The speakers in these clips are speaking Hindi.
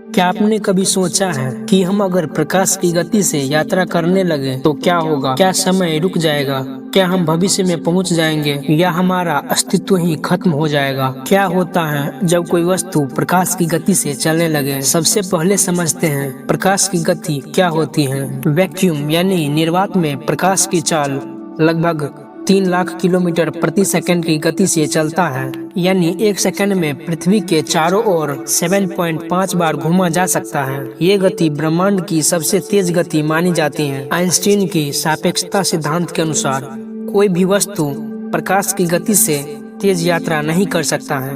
क्या आपने कभी सोचा है कि हम अगर प्रकाश की गति से यात्रा करने लगे तो क्या होगा? क्या समय रुक जाएगा? क्या हम भविष्य में पहुंच जाएंगे या हमारा अस्तित्व ही खत्म हो जाएगा? क्या होता है जब कोई वस्तु प्रकाश की गति से चलने लगे? सबसे पहले समझते हैं प्रकाश की गति क्या होती है। वैक्यूम यानी निर्वात में प्रकाश की चाल लगभग 3 लाख किलोमीटर प्रति सेकंड की गति से चलता है, यानी 1 सेकंड में पृथ्वी के चारों ओर 7.5 बार घूमा जा सकता है। ये गति ब्रह्मांड की सबसे तेज गति मानी जाती है। आइंस्टीन की सापेक्षता सिद्धांत के अनुसार कोई भी वस्तु प्रकाश की गति से तेज यात्रा नहीं कर सकता है,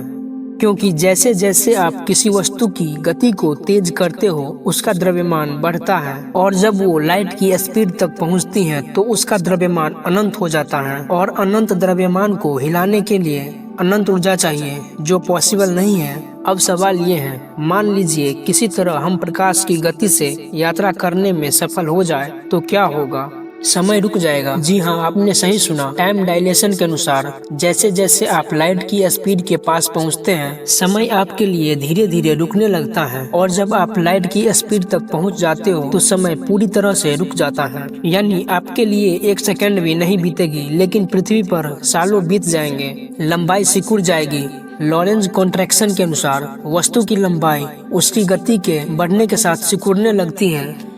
क्योंकि जैसे जैसे आप किसी वस्तु की गति को तेज करते हो उसका द्रव्यमान बढ़ता है, और जब वो लाइट की स्पीड तक पहुंचती है तो उसका द्रव्यमान अनंत हो जाता है। और अनंत द्रव्यमान को हिलाने के लिए अनंत ऊर्जा चाहिए, जो पॉसिबल नहीं है। अब सवाल ये है, मान लीजिए किसी तरह हम प्रकाश की गति से यात्रा करने में सफल हो जाए तो क्या होगा? समय रुक जाएगा। जी हाँ, आपने सही सुना। टाइम डायलेशन के अनुसार जैसे जैसे आप लाइट की स्पीड के पास पहुंचते हैं, समय आपके लिए धीरे धीरे रुकने लगता है, और जब आप लाइट की स्पीड तक पहुंच जाते हो तो समय पूरी तरह से रुक जाता है। यानी आपके लिए 1 सेकंड भी नहीं बीतेगी, लेकिन पृथ्वी पर सालों बीत जाएंगे। लंबाई सिकुड़ जाएगी। लॉरेंज कॉन्ट्रैक्शन के अनुसार वस्तु की लंबाई उसकी गति के बढ़ने के साथ सिकुड़ने लगती है।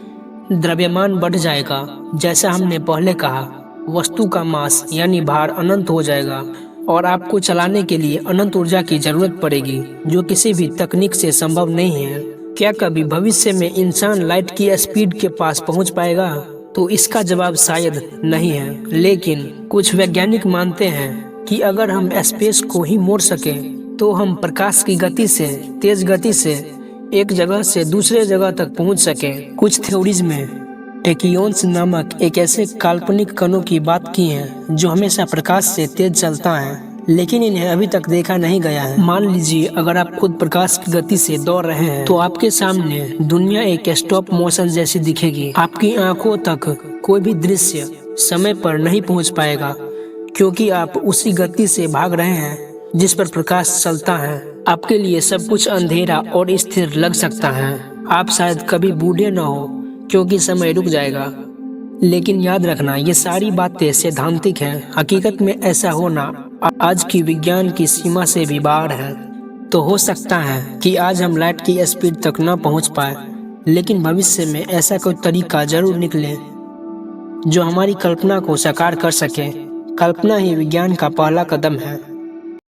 द्रव्यमान बढ़ जाएगा। जैसा हमने पहले कहा, वस्तु का मास यानी भार अनंत हो जाएगा, और आपको चलाने के लिए अनंत ऊर्जा की जरूरत पड़ेगी, जो किसी भी तकनीक से संभव नहीं है। क्या कभी भविष्य में इंसान लाइट की स्पीड के पास पहुंच पाएगा? तो इसका जवाब शायद नहीं है, लेकिन कुछ वैज्ञानिक मानते हैं कि अगर हम स्पेस को ही मोड़ सकें तो हम प्रकाश की गति से, तेज गति से एक जगह से दूसरे जगह तक पहुंच सके। कुछ थ्योरीज में टेकियोन्स नामक एक ऐसे काल्पनिक कणों की बात की है जो हमेशा प्रकाश से तेज चलता है, लेकिन इन्हें अभी तक देखा नहीं गया है। मान लीजिए अगर आप खुद प्रकाश की गति से दौड़ रहे हैं तो आपके सामने दुनिया एक स्टॉप मोशन जैसी दिखेगी। आपकी आंखों तक कोई भी दृश्य समय पर नहीं पहुंच पाएगा, क्योंकि आप उसी गति से भाग रहे हैं जिस पर प्रकाश चलता है। आपके लिए सब कुछ अंधेरा और स्थिर लग सकता है। आप शायद कभी बूढ़े न हो, क्योंकि समय रुक जाएगा। लेकिन याद रखना, ये सारी बातें सैद्धांतिक हैं। हकीकत में ऐसा होना आज की विज्ञान की सीमा से भी बाहर है। तो हो सकता है कि आज हम लाइट की स्पीड तक न पहुंच पाए, लेकिन भविष्य में ऐसा कोई तरीका जरूर निकले जो हमारी कल्पना को साकार कर सके। कल्पना ही विज्ञान का पहला कदम है।